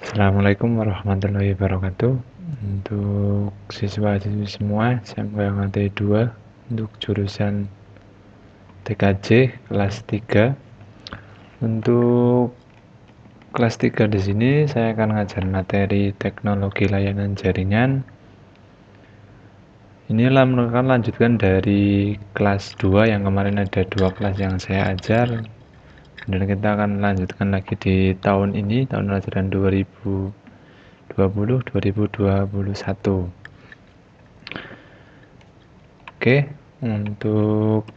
Assalamualaikum warahmatullahi wabarakatuh. Untuk siswa-siswi semua, SMK lantai 2 untuk jurusan TKJ kelas 3. Untuk kelas 3 di sini saya akan ngajar materi teknologi layanan jaringan. Inilah merupakan lanjutan dari kelas 2 yang kemarin ada 2 kelas yang saya ajar. Dan kita akan lanjutkan lagi di tahun ini, tahun ajaran 2020-2021. Oke, untuk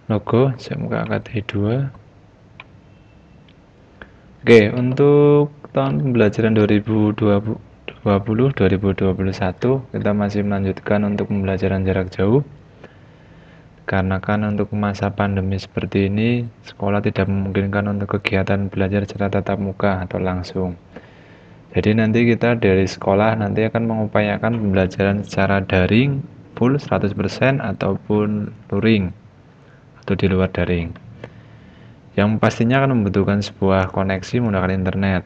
logo SMK KTI 2. Oke, untuk tahun pembelajaran 2020-2021 kita masih melanjutkan untuk pembelajaran jarak jauh. Karena kan untuk masa pandemi seperti ini, sekolah tidak memungkinkan untuk kegiatan belajar secara tatap muka atau langsung. Jadi nanti kita dari sekolah nanti akan mengupayakan pembelajaran secara daring full 100% ataupun luring atau di luar daring. Yang pastinya akan membutuhkan sebuah koneksi menggunakan internet.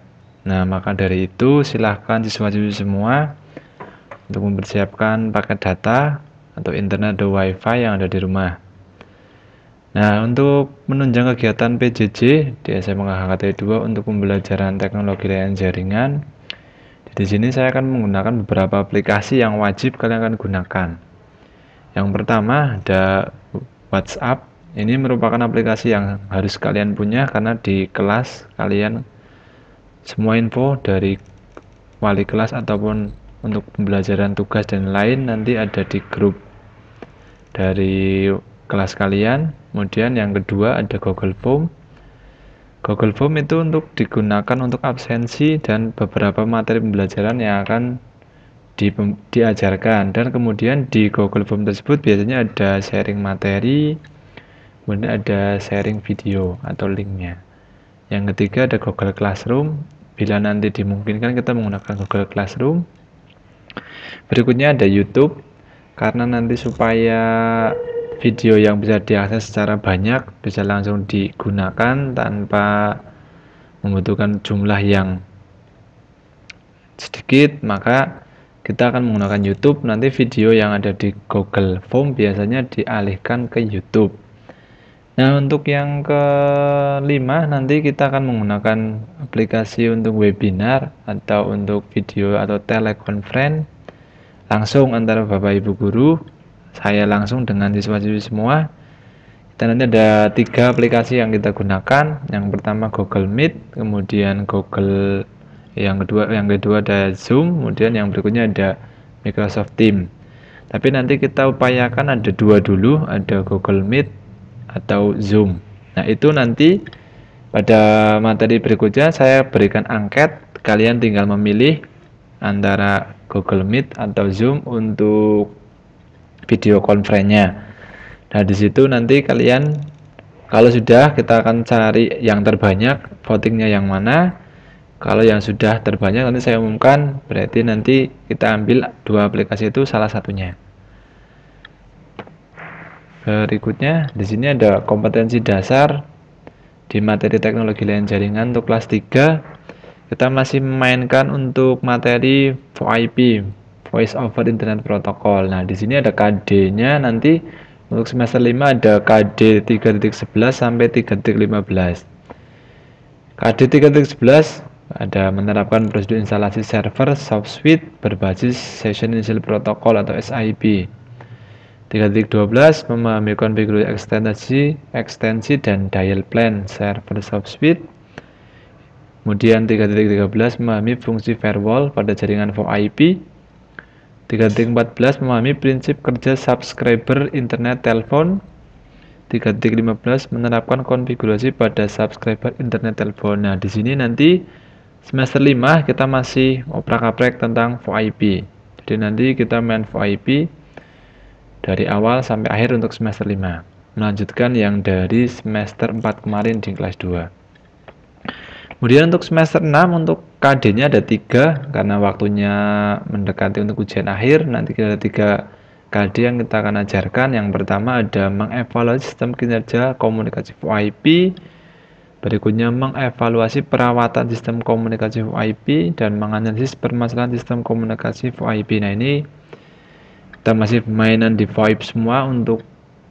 Nah, maka dari itu silahkan siswa-siswi semua untuk mempersiapkan paket data atau internet atau wifi yang ada di rumah. Nah, untuk menunjang kegiatan PJJ di SMK KTI 2 untuk pembelajaran teknologi layanan jaringan, di sini saya akan menggunakan beberapa aplikasi yang wajib kalian akan gunakan. Yang pertama ada WhatsApp. Ini merupakan aplikasi yang harus kalian punya karena di kelas kalian semua info dari wali kelas ataupun untuk pembelajaran tugas dan lain nanti ada di grup dari kelas kalian. Kemudian yang kedua ada Google Form. Google Form itu untuk digunakan untuk absensi dan beberapa materi pembelajaran yang akan diajarkan. Dan kemudian di Google Form tersebut biasanya ada sharing materi, kemudian ada sharing video atau linknya. Yang ketiga ada Google Classroom. Bila nanti dimungkinkan kita menggunakan Google Classroom. Berikutnya ada YouTube, karena nanti supaya video yang bisa diakses secara banyak bisa langsung digunakan tanpa membutuhkan jumlah yang sedikit, maka kita akan menggunakan YouTube. Nanti video yang ada di Google Form biasanya dialihkan ke YouTube. Nah, untuk yang kelima nanti kita akan menggunakan aplikasi untuk webinar atau untuk video atau telekonferensi langsung antara Bapak Ibu guru, saya langsung dengan siswa-siswi semua. Dan nanti ada 3 aplikasi yang kita gunakan. Yang pertama Google Meet, kemudian yang kedua ada Zoom, kemudian yang berikutnya ada Microsoft Teams. Tapi nanti kita upayakan ada 2 dulu, ada Google Meet atau Zoom. Nah, itu nanti pada materi berikutnya saya berikan angket, kalian tinggal memilih antara Google Meet atau Zoom untuk video konferensinya. Nah, di situ nanti kalian kalau sudah kita akan cari yang terbanyak, votingnya yang mana. Kalau yang sudah terbanyak nanti saya umumkan, berarti nanti kita ambil 2 aplikasi itu salah satunya. Berikutnya di sini ada kompetensi dasar di materi teknologi layanan jaringan untuk kelas 3. Kita masih memainkan untuk materi VoIP, Voice over Internet Protocol. Nah, di sini ada KD-nya nanti untuk semester 5 ada KD 3.11 sampai 3.15. KD 3.11 ada menerapkan prosedur instalasi server soft suite berbasis Session Initial Protocol atau SIP. 3.12 memahami konfigurasi ekstensi dan dial plan server soft suite. Kemudian 3.13 memahami fungsi firewall pada jaringan VoIP. 3.14 memahami prinsip kerja subscriber internet telepon. 3.15 menerapkan konfigurasi pada subscriber internet telepon. Nah, di sini nanti semester 5 kita masih oprak-aprek tentang VoIP. Jadi nanti kita main VoIP dari awal sampai akhir untuk semester 5. Melanjutkan yang dari semester 4 kemarin di kelas 2. Kemudian untuk semester 6 untuk KD-nya ada 3 karena waktunya mendekati untuk ujian akhir. Nanti kita ada 3 KD yang kita akan ajarkan. Yang pertama ada mengevaluasi sistem kinerja komunikasi VoIP, berikutnya mengevaluasi perawatan sistem komunikasi VoIP, dan menganalisis permasalahan sistem komunikasi VoIP. Nah, ini kita masih mainan di VoIP semua untuk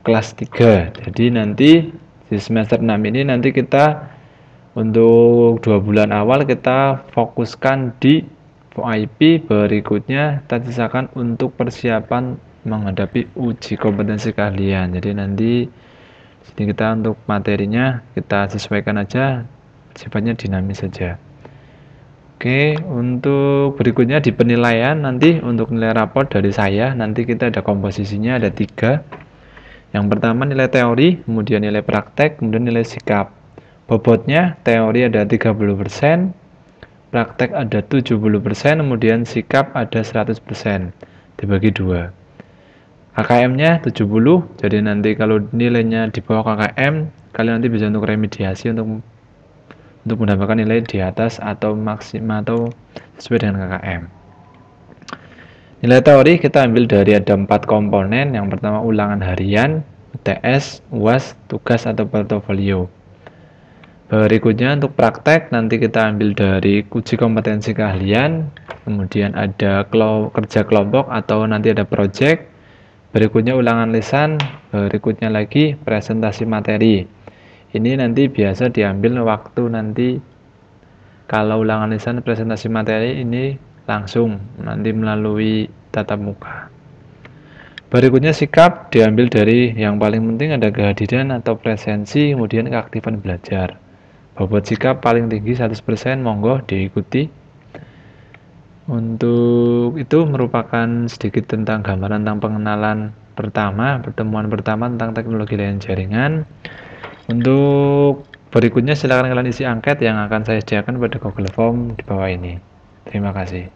kelas 3. Jadi nanti di semester 6 ini nanti kita untuk 2 bulan awal kita fokuskan di VoIP, berikutnya kita sisakan untuk persiapan menghadapi uji kompetensi keahlian. Jadi nanti sini kita untuk materinya kita sesuaikan aja, sifatnya dinamis saja. Oke, untuk berikutnya di penilaian nanti untuk nilai rapor dari saya nanti kita ada komposisinya ada 3. Yang pertama nilai teori, kemudian nilai praktek, kemudian nilai sikap. Bobotnya teori ada 30%, praktek ada 70%, kemudian sikap ada 100%, dibagi 2. KKM-nya 70, jadi nanti kalau nilainya di bawah KKM, kalian nanti bisa untuk remediasi untuk mendapatkan nilai di atas atau maksimal atau sesuai dengan KKM. Nilai teori kita ambil dari ada 4 komponen. Yang pertama ulangan harian, UTS, UAS, tugas atau portofolio. Berikutnya untuk praktek nanti kita ambil dari uji kompetensi keahlian, kemudian ada kerja kelompok atau nanti ada project, berikutnya ulangan lisan, berikutnya lagi presentasi materi. Ini nanti biasa diambil waktu nanti kalau ulangan lisan presentasi materi ini langsung nanti melalui tatap muka. Berikutnya sikap diambil dari yang paling penting ada kehadiran atau presensi, kemudian keaktifan belajar. Bobot sikap paling tinggi 100%, monggo diikuti. Untuk itu merupakan sedikit tentang gambaran tentang pengenalan pertemuan pertama tentang teknologi layanan jaringan. Untuk berikutnya silakan kalian isi angket yang akan saya sediakan pada Google Form di bawah ini. Terima kasih.